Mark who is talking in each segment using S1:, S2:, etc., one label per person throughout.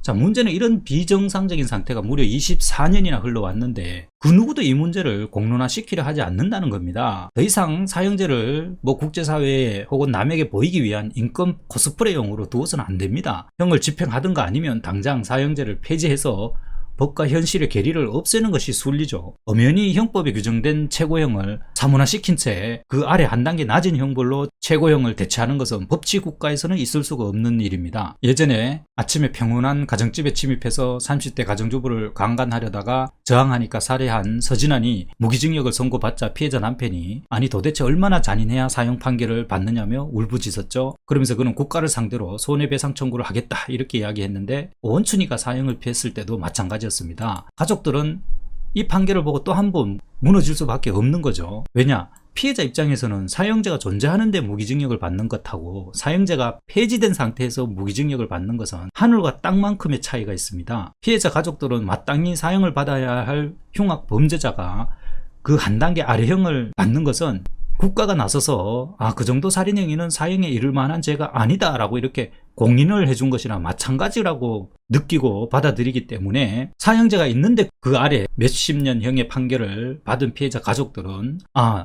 S1: 자, 문제는 이런 비정상적인 상태가 무려 24년이나 흘러왔는데 그 누구도 이 문제를 공론화시키려 하지 않는다는 겁니다. 더 이상 사형제를 국제사회에 혹은 남에게 보이기 위한 인권 코스프레용으로 두어서는 안 됩니다. 형을 집행하든가 아니면 당장 사형제를 폐지해서 법과 현실의 괴리를 없애는 것이 순리죠. 엄연히 형법에 규정된 최고형을 사문화시킨 채 그 아래 한 단계 낮은 형벌로 최고형을 대체하는 것은 법치국가에서는 있을 수가 없는 일입니다. 예전에 아침에 평온한 가정집에 침입해서 30대 가정주부를 강간하려다가 저항하니까 살해한 서진환이 무기징역을 선고받자 피해자 남편이 아니 도대체 얼마나 잔인해야 사형 판결을 받느냐며 울부짖었죠. 그러면서 그는 국가를 상대로 손해배상 청구를 하겠다 이렇게 이야기했는데 원춘이가 사형을 피했을 때도 마찬가지였습니다. 가족들은 이 판결을 보고 또 한 번 무너질 수밖에 없는 거죠. 왜냐? 피해자 입장에서는 사형제가 존재하는데 무기징역을 받는 것하고 사형제가 폐지된 상태에서 무기징역을 받는 것은 하늘과 땅만큼의 차이가 있습니다. 피해자 가족들은 마땅히 사형을 받아야 할 흉악 범죄자가 그 한 단계 아래형을 받는 것은 국가가 나서서 그 정도 살인 행위는 사형에 이를 만한 죄가 아니다 라고 이렇게 공인을 해준 것이나 마찬가지라고 느끼고 받아들이기 때문에 사형제가 있는데 그 아래 몇십 년형의 판결을 받은 피해자 가족들은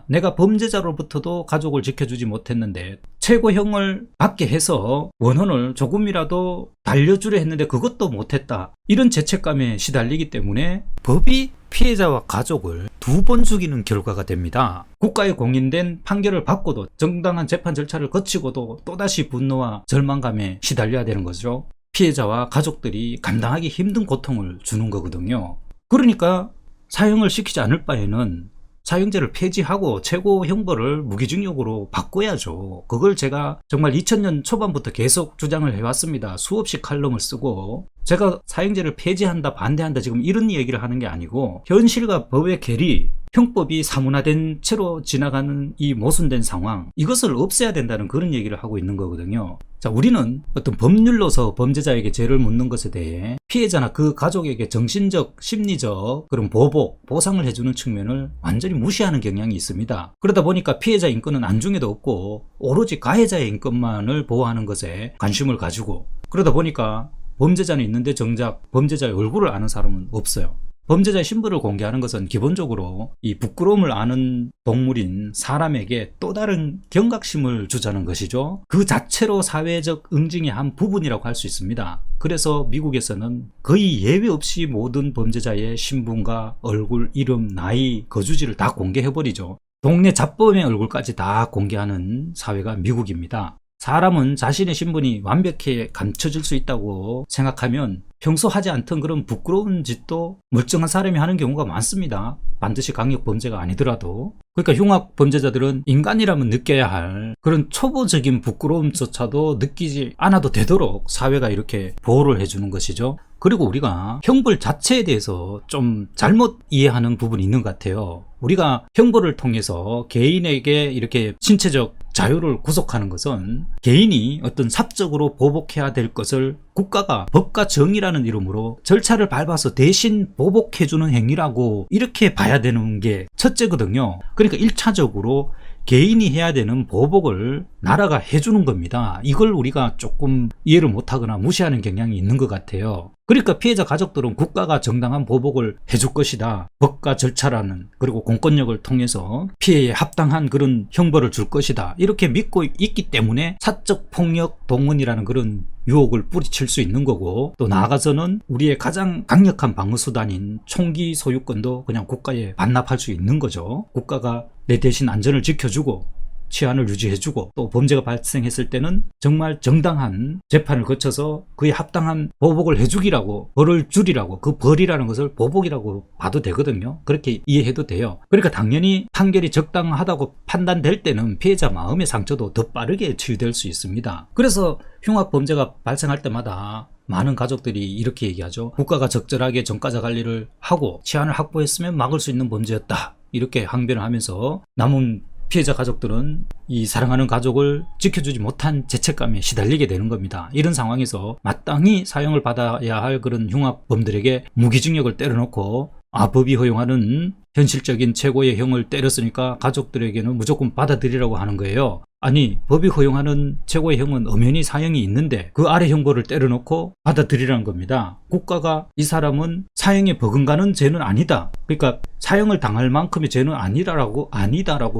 S1: 내가 범죄자로부터도 가족을 지켜주지 못했는데 최고형을 받게 해서 원혼을 조금이라도 달려주려 했는데 그것도 못했다, 이런 죄책감에 시달리기 때문에 법이 피해자와 가족을 두 번 죽이는 결과가 됩니다. 국가에 공인된 판결을 받고도 정당한 재판 절차를 거치고도 또다시 분노와 절망감에 시달려야 되는 거죠. 피해자와 가족들이 감당하기 힘든 고통을 주는 거거든요. 그러니까 사형을 시키지 않을 바에는 사형제를 폐지하고 최고 형벌을 무기징역으로 바꿔야죠. 그걸 제가 정말 2000년 초반부터 계속 주장을 해왔습니다. 수없이 칼럼을 쓰고 제가 사형제를 폐지한다 반대한다 지금 이런 얘기를 하는 게 아니고 현실과 법의 괴리, 형법이 사문화된 채로 지나가는 이 모순된 상황, 이것을 없애야 된다는 그런 얘기를 하고 있는 거거든요. 자, 우리는 어떤 법률로서 범죄자에게 죄를 묻는 것에 대해 피해자나 그 가족에게 정신적, 심리적 그런 보복, 보상을 해주는 측면을 완전히 무시하는 경향이 있습니다. 그러다 보니까 피해자 인권은 안중에도 없고 오로지 가해자의 인권만을 보호하는 것에 관심을 가지고, 그러다 보니까 범죄자는 있는데 정작 범죄자의 얼굴을 아는 사람은 없어요. 범죄자의 신분을 공개하는 것은 기본적으로 이 부끄러움을 아는 동물인 사람에게 또 다른 경각심을 주자는 것이죠. 그 자체로 사회적 응징의 한 부분이라고 할 수 있습니다. 그래서 미국에서는 거의 예외 없이 모든 범죄자의 신분과 얼굴, 이름, 나이, 거주지를 다 공개해버리죠. 동네 잡범의 얼굴까지 다 공개하는 사회가 미국입니다. 사람은 자신의 신분이 완벽히 감춰질 수 있다고 생각하면 평소 하지 않던 그런 부끄러운 짓도 멀쩡한 사람이 하는 경우가 많습니다. 반드시 강력범죄가 아니더라도. 그러니까 흉악 범죄자들은 인간이라면 느껴야 할 그런 초보적인 부끄러움조차도 느끼지 않아도 되도록 사회가 이렇게 보호를 해주는 것이죠. 그리고 우리가 형벌 자체에 대해서 좀 잘못 이해하는 부분이 있는 것 같아요. 우리가 형벌을 통해서 개인에게 이렇게 신체적 자유를 구속하는 것은 개인이 어떤 사적으로 보복해야 될 것을 국가가 법과 정의라는 이름으로 절차를 밟아서 대신 보복해주는 행위라고 이렇게 봐야 되는 게 첫째거든요. 그러니까 1차적으로 개인이 해야 되는 보복을 나라가 해주는 겁니다. 이걸 우리가 조금 이해를 못하거나 무시하는 경향이 있는 것 같아요. 그러니까 피해자 가족들은 국가가 정당한 보복을 해줄 것이다, 법과 절차라는 그리고 공권력을 통해서 피해에 합당한 그런 형벌을 줄 것이다, 이렇게 믿고 있기 때문에 사적 폭력 동원이라는 그런 유혹을 뿌리칠 수 있는 거고, 또 나아가서는 우리의 가장 강력한 방어수단인 총기 소유권도 그냥 국가에 반납할 수 있는 거죠. 국가가 내 대신 안전을 지켜주고 치안을 유지해주고 또 범죄가 발생했을 때는 정말 정당한 재판을 거쳐서 그에 합당한 보복을 해주기라고, 벌을 줄이라고, 그 벌이라는 것을 보복이라고 봐도 되거든요. 그렇게 이해해도 돼요. 그러니까 당연히 판결이 적당하다고 판단될 때는 피해자 마음의 상처도 더 빠르게 치유될 수 있습니다. 그래서 흉악 범죄가 발생할 때마다 많은 가족들이 이렇게 얘기하죠. 국가가 적절하게 전과자 관리를 하고 치안을 확보했으면 막을 수 있는 범죄였다, 이렇게 항변을 하면서 남은 피해자 가족들은 이 사랑하는 가족을 지켜주지 못한 죄책감에 시달리게 되는 겁니다. 이런 상황에서 마땅히 사형을 받아야 할 그런 흉악범들에게 무기징역을 때려놓고 법이 허용하는 현실적인 최고의 형을 때렸으니까 가족들에게는 무조건 받아들이라고 하는 거예요. 아니, 법이 허용하는 최고의 형은 엄연히 사형이 있는데 그 아래 형벌을 때려놓고 받아들이라는 겁니다. 국가가 이 사람은 사형에 버금가는 죄는 아니다, 그러니까 사형을 당할 만큼의 죄는 아니다라고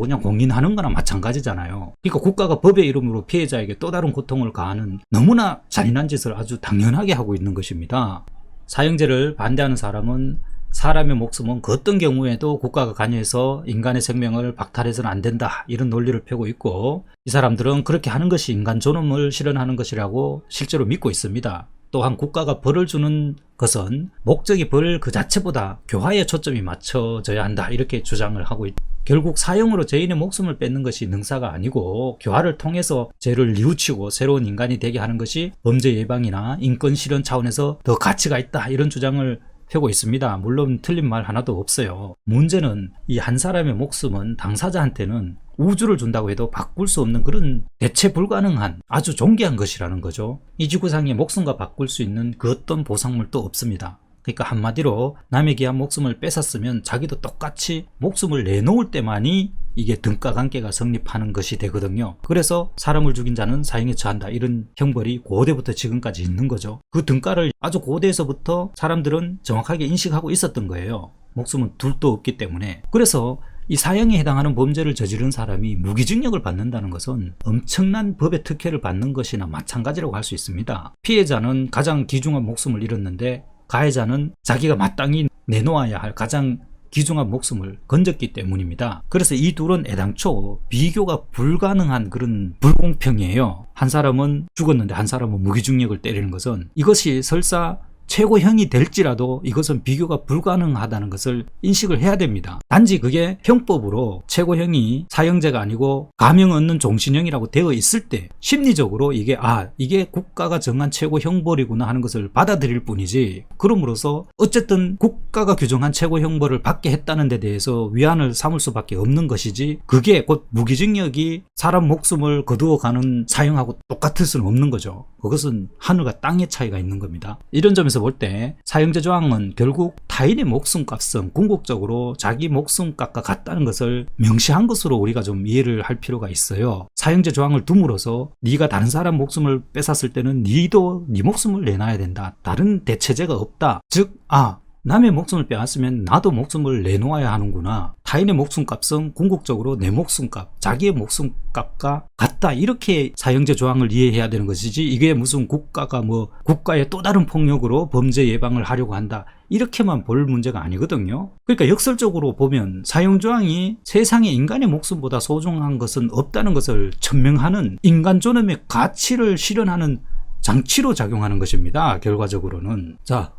S1: 그냥 공인하는 거나 마찬가지잖아요. 그러니까 국가가 법의 이름으로 피해자에게 또 다른 고통을 가하는 너무나 잔인한 짓을 아주 당연하게 하고 있는 것입니다. 사형제를 반대하는 사람은 사람의 목숨은 그 어떤 경우에도 국가가 관여해서 인간의 생명을 박탈해서는 안 된다, 이런 논리를 펴고 있고, 이 사람들은 그렇게 하는 것이 인간 존엄을 실현하는 것이라고 실제로 믿고 있습니다. 또한 국가가 벌을 주는 것은 목적이 벌 그 자체보다 교화에 초점이 맞춰져야 한다, 이렇게 주장을 하고 있다. 결국 사형으로 죄인의 목숨을 뺏는 것이 능사가 아니고 교화를 통해서 죄를 뉘우치고 새로운 인간이 되게 하는 것이 범죄 예방이나 인권 실현 차원에서 더 가치가 있다, 이런 주장을 펴고 있습니다. 물론 틀린 말 하나도 없어요. 문제는 이 한 사람의 목숨은 당사자한테는 우주를 준다고 해도 바꿀 수 없는 그런 대체 불가능한 아주 존귀한 것이라는 거죠. 이 지구상에 목숨과 바꿀 수 있는 그 어떤 보상물도 없습니다. 그러니까 한마디로 남의 귀한 목숨을 뺏었으면 자기도 똑같이 목숨을 내놓을 때만이 이게 등가관계가 성립하는 것이 되거든요. 그래서 사람을 죽인 자는 사형에 처한다, 이런 형벌이 고대부터 지금까지 있는 거죠. 그 등가를 아주 고대에서부터 사람들은 정확하게 인식하고 있었던 거예요. 목숨은 둘도 없기 때문에. 그래서 이 사형에 해당하는 범죄를 저지른 사람이 무기징역을 받는다는 것은 엄청난 법의 특혜를 받는 것이나 마찬가지라고 할 수 있습니다. 피해자는 가장 귀중한 목숨을 잃었는데 가해자는 자기가 마땅히 내놓아야 할 가장 귀중한 목숨을 건졌기 때문입니다. 그래서 이 둘은 애당초 비교가 불가능한 그런 불공평이에요. 한 사람은 죽었는데 한 사람은 무기징역을 때리는 것은, 이것이 설사 최고형이 될지라도 이것은 비교가 불가능하다는 것을 인식을 해야 됩니다. 단지 그게 형법으로 최고형이 사형제가 아니고 감형 얻는 종신형이라고 되어 있을 때 심리적으로 이게 국가가 정한 최고형벌이구나 하는 것을 받아들일 뿐이지, 그럼으로써 어쨌든 국가가 규정한 최고형벌을 받게 했다는 데 대해서 위안을 삼을 수밖에 없는 것이지, 그게 곧 무기징역이 사람 목숨을 거두어가는 사형하고 똑같을 수는 없는 거죠. 그것은 하늘과 땅의 차이가 있는 겁니다. 이런 점에서 볼 때 사형제 조항은 결국 타인의 목숨값은 궁극적으로 자기 목숨값과 같다는 것을 명시한 것으로 우리가 좀 이해를 할 필요가 있어요. 사형제 조항을 둠으로써 네가 다른 사람 목숨을 뺏었을 때는 네도 네 목숨을 내놔야 된다, 다른 대체제가 없다, 즉 남의 목숨을 빼앗으면 나도 목숨을 내놓아야 하는구나, 타인의 목숨값은 궁극적으로 내 목숨값, 자기의 목숨값과 같다, 이렇게 사형제 조항을 이해해야 되는 것이지, 이게 무슨 국가가 국가의 또 다른 폭력으로 범죄 예방을 하려고 한다, 이렇게만 볼 문제가 아니거든요. 그러니까 역설적으로 보면 사형 조항이 세상에 인간의 목숨보다 소중한 것은 없다는 것을 천명하는 인간 존엄의 가치를 실현하는 장치로 작용하는 것입니다. 결과적으로는. 자,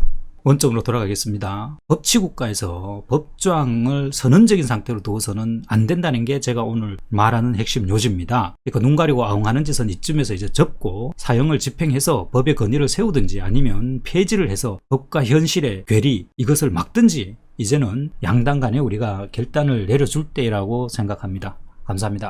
S1: 원점으로 돌아가겠습니다. 법치국가에서 법조항을 선언적인 상태로 두어서는 안 된다는 게 제가 오늘 말하는 핵심 요지입니다. 그러니까 눈 가리고 아웅하는 짓은 이쯤에서 이제 접고 사형을 집행해서 법의 권위를 세우든지 아니면 폐지를 해서 법과 현실의 괴리, 이것을 막든지 이제는 양당 간에 우리가 결단을 내려줄 때라고 생각합니다. 감사합니다.